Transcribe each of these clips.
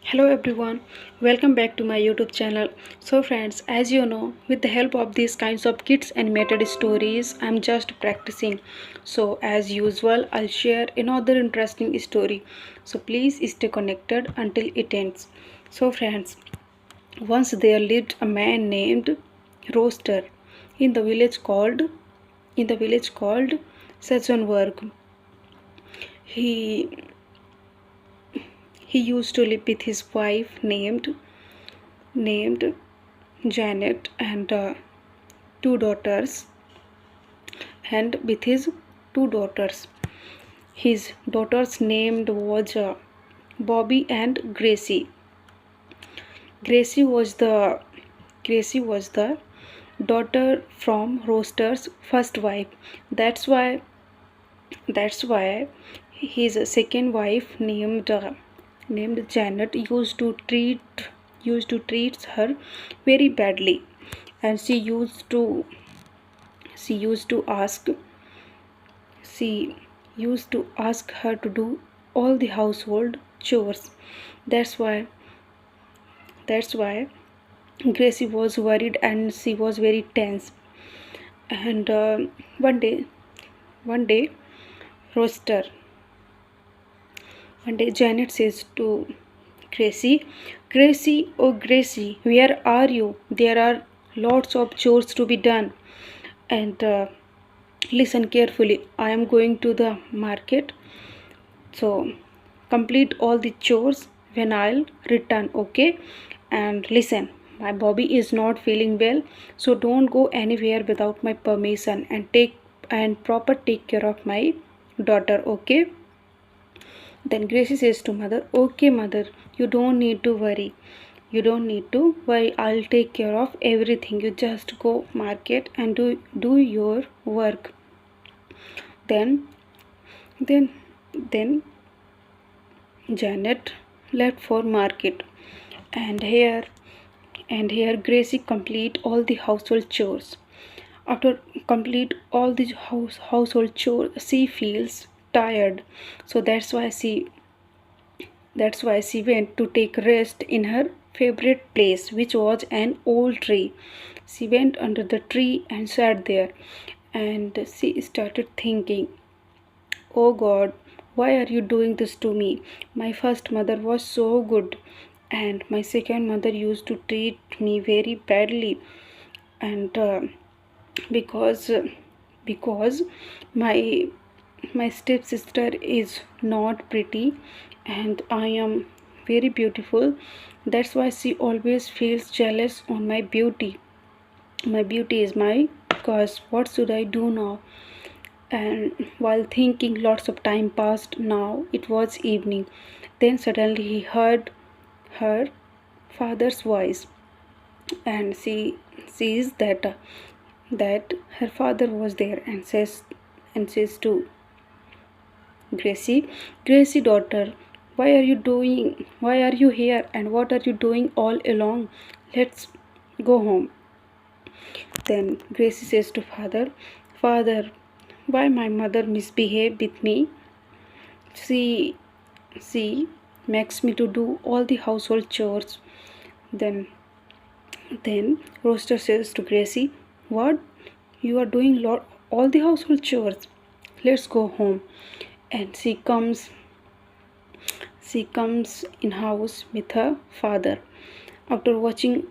Hello everyone, welcome back to my YouTube channel. So friends, as you know, with the help of these kinds of kids animated stories, I'm just practicing. So as usual, I'll share another interesting story. So please stay connected until it ends. So friends, once there lived a man named Roaster in the village called Sachsenburg. He he used to live with his wife named Janet and two daughters and with his two daughters. His daughters named was Bobby and Gracie. Gracie was the Gracie was the daughter from Roaster's first wife. That's why that's why his second wife named Janet used to treat her very badly, and she used to ask she used to ask her to do all the household chores. That's why that's why Gracie was worried and she was very tense. And one day, one day, Roaster, one day Janet says to Gracie, Gracie, oh Gracie, where are you? There are lots of chores to be done. And listen carefully. I am going to the market. So complete all the chores when I'll return, okay? And listen, my Bobby is not feeling well, so don't go anywhere without my permission and proper take care of my daughter, okay? Then Gracie says to mother, okay mother, you don't need to worry. You don't need to worry. I'll take care of everything. You just go market and do your work. Then then then Janet left for market, and here Gracie complete all the household chores. After complete all the household chores, she feels tired. So that's why she went to take rest in her favorite place, which was an old tree. She went under the tree and sat there, and she started thinking, oh God, why are you doing this to me? My first mother was so good, and my second mother used to treat me very badly. And because because my my stepsister is not pretty, and I am very beautiful. That's why she always feels jealous on my beauty. My beauty is my curse. What should I do now? And while thinking, lots of time passed. Now it was evening. Then suddenly he heard her father's voice, and she sees that her father was there, and says to Gracie, Gracie daughter, why are you here, and what are you doing all along? Let's go home. Then Gracie says to father, Father, why my mother misbehaved with me? She she makes me to do all the household chores. Then Roaster says to Gracie, what? You are doing all the household chores. Let's go home. And she comes in house with her father. After watching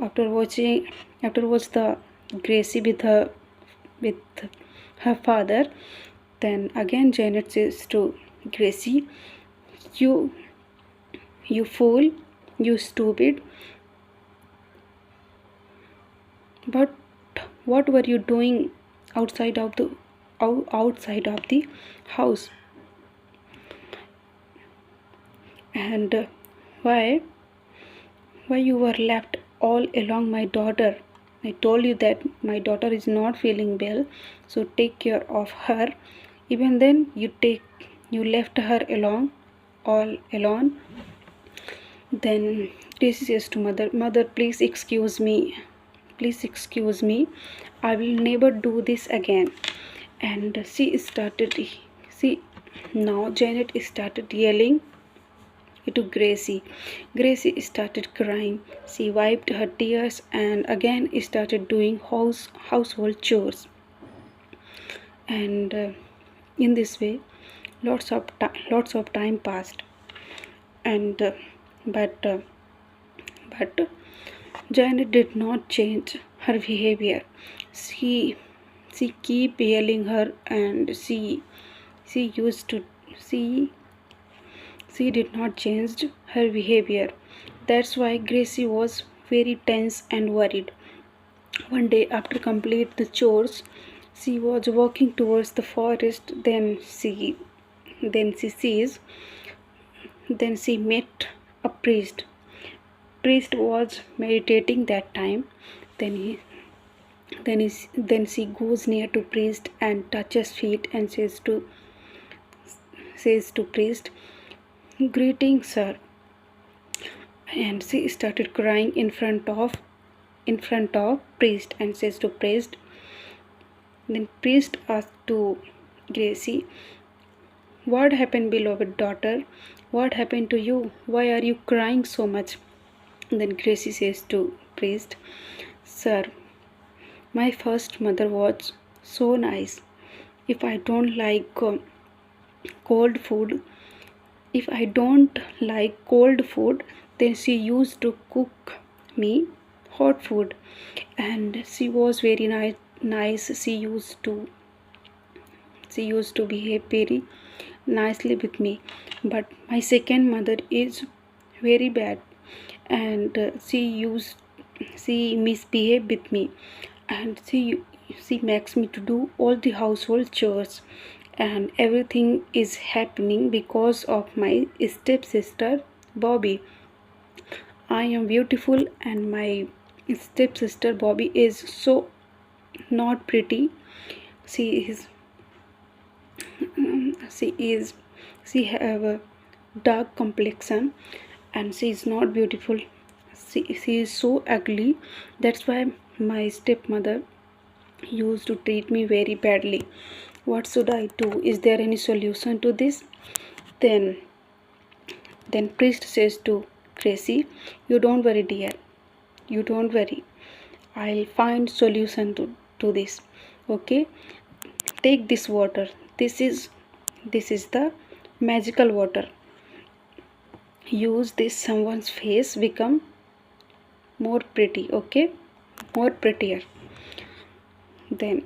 after watching after watch the Gracie with her father, then again Janet says to Gracie, you you fool, you stupid, but what were you doing outside of the outside of the house? And why you were left all along, my daughter? I told you that my daughter is not feeling well, so take care of her. Even then you left her along all alone. Then Tracy says to mother, please excuse me, I will never do this again. And she now Janet started to Gracie. Gracie started crying. She wiped her tears and again started doing household chores. And in this way, lots of time passed. And but uh, but Janet did not change her behavior. She she keep yelling her, and she used to she she did not change her behavior. That's why Gracie was very tense and worried. One day after complete the chores, she was walking towards the forest. Then she sees then she met a priest. Priest was meditating that time. Then he then she goes near to priest and touches feet and says to priest, greeting sir. And she started crying in front of priest and says to priest. Then priest asked to Gracie, what happened, beloved daughter? What happened to you? Why are you crying so much? Then Gracie says to priest, sir, my first mother was so nice. If I don't like cold food, if I don't like cold food, then she used to cook me hot food, and she was very nice. She used to behave very nicely with me. But my second mother is very bad, and she misbehaved with me, and she makes me to do all the household chores, and everything is happening because of my stepsister Bobby. I am beautiful, and my stepsister Bobby is so not pretty. She is she is she have a dark complexion, and she is not beautiful. She is so ugly. That's why my stepmother used to treat me very badly. What should I do? Is there any solution to this? Then then priest says to Gracie, you don't worry dear, you don't worry, I'll find solution to this. Okay, take this water. This is the magical water. Use this, someone's face become more pretty. Okay, more prettier. Then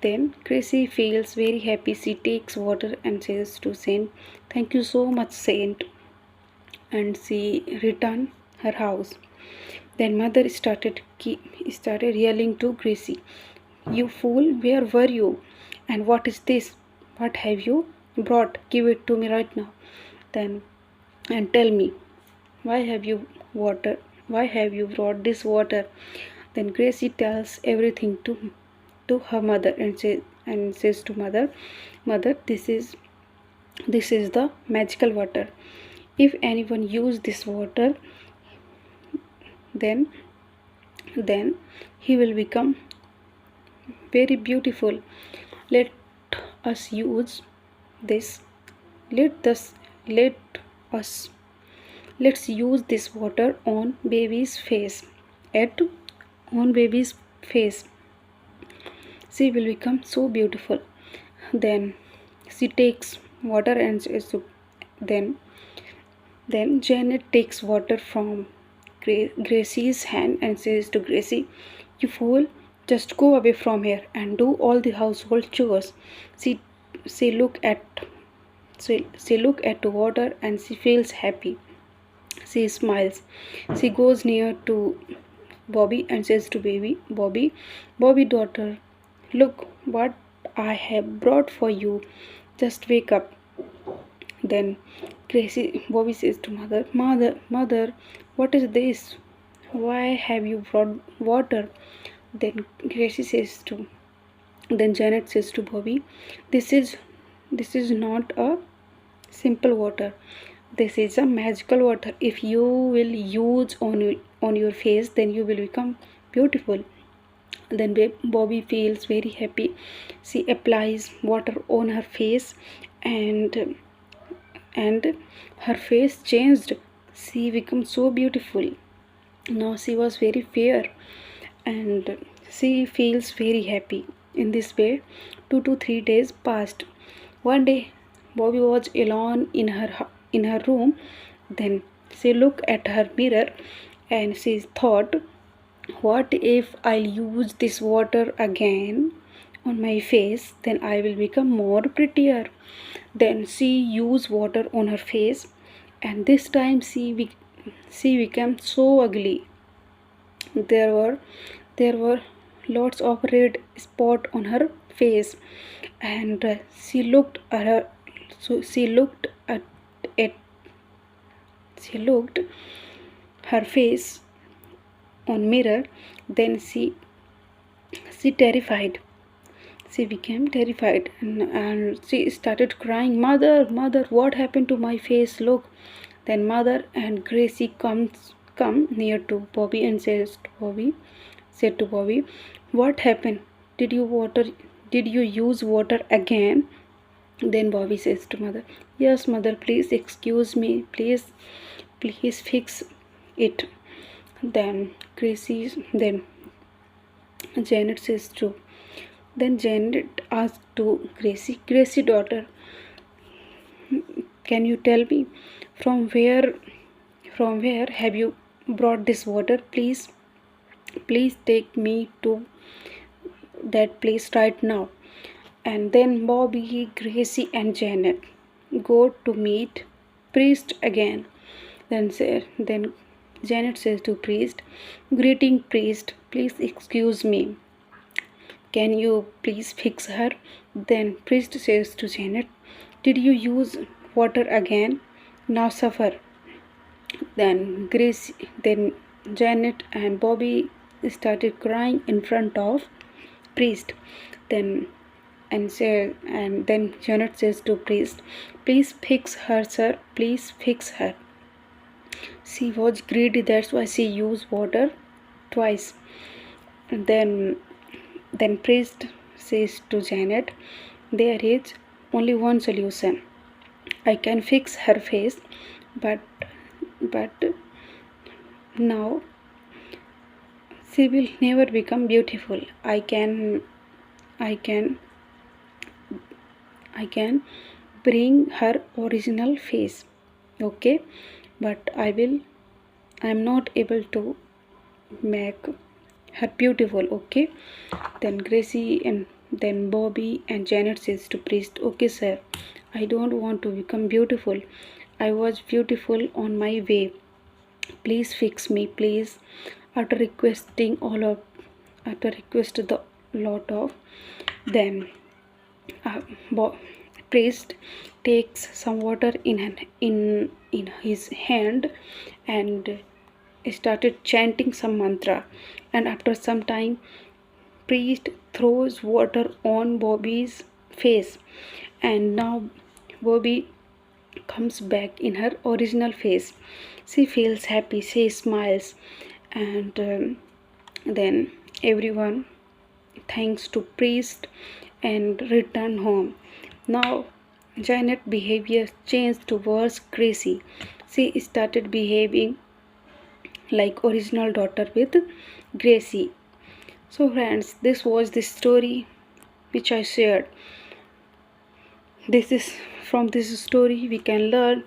then Gracie feels very happy. She takes water and says to Saint, thank you so much, Saint. And she returned her house. Then mother started yelling to Gracie, you fool, where were you? And what is this? What have you brought? Give it to me right now. Then and tell me, why have you water? Why have you brought this water? Then Gracie tells everything to her mother and says to mother, mother, this is the magical water. If anyone use this water, then he will become very beautiful. Let us use this. Let us let's use this water on baby's face. At on baby's face, she will become so beautiful. Then she takes water and then then Janet takes water from Gracie's hand and says to Gracie, you fool, just go away from here and do all the household chores. She she look at she look at the water and she feels happy. She smiles. She goes near to Bobby and says to Bobby daughter, look what I have brought for you. Just wake up. Then Bobby says to mother, what is this? Why have you brought water? Then Janet says to Bobby, this is not a simple water. This is a magical water. If you will use on your face, then you will become beautiful. Then Bobby feels very happy. She applies water on her face, and and her face changed. She became so beautiful. Now she was very fair and she feels very happy. In this way, 2 to 3 days passed. One day, Bobby was alone in her room. Then she looked at her mirror and she thought, "What if I'll use this water again on my face? Then I will become more prettier." Then she used water on her face, and this time she became so ugly. There were there were lots of red spot on her face, and at at she looked her face on mirror. Then she terrified. She became terrified, and she started crying, "Mother, mother, what happened to my face? Look." Then mother and Gracie come near to Bobby and said to Bobby, "What happened? Did you water did you use water again?" Then Bobby says to mother, "Yes, mother, please excuse me. Please fix it." Then Janet says to Then Janet asked to Gracie, daughter, "Can you tell me from where from where have you brought this water? Please take me to that place right now." And then Bobby, Gracie, and Janet go to meet priest again. Then Janet says to priest, "Greeting, priest. Please excuse me. Can you please fix her?" Then priest says to Janet, "Did you use water again? Now suffer." Then Janet and Bobby started crying in front of priest. Then then Janet says to priest, "Please fix her, sir. Please fix her. She was greedy, that's why she used water twice." And then priest says to Janet, "There is only one solution. I can fix her face, but now she will never become beautiful. I can bring her original face, okay, but I'm not able to make her beautiful, okay." Then Gracie and then Bobby and Janet says to priest, "Okay, sir, I don't want to become beautiful. I was beautiful on my way. Please fix me, please." After request the lot of, then uh, Bo- priest takes some water in his hand and started chanting some mantra. And after some time, priest throws water on Bobby's face, and now Bobby comes back in her original face. She feels happy, she smiles, and then everyone thanks to priest and return home. Now Janet behavior changed towards Gracie. She started behaving like original daughter with Gracie. So friends, this was the story which I shared. This is From this story we can learn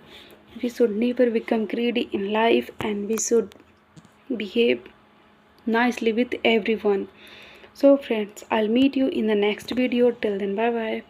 we should never become greedy in life, and we should behave nicely with everyone. So friends, I'll meet you in the next video. Till then, bye bye.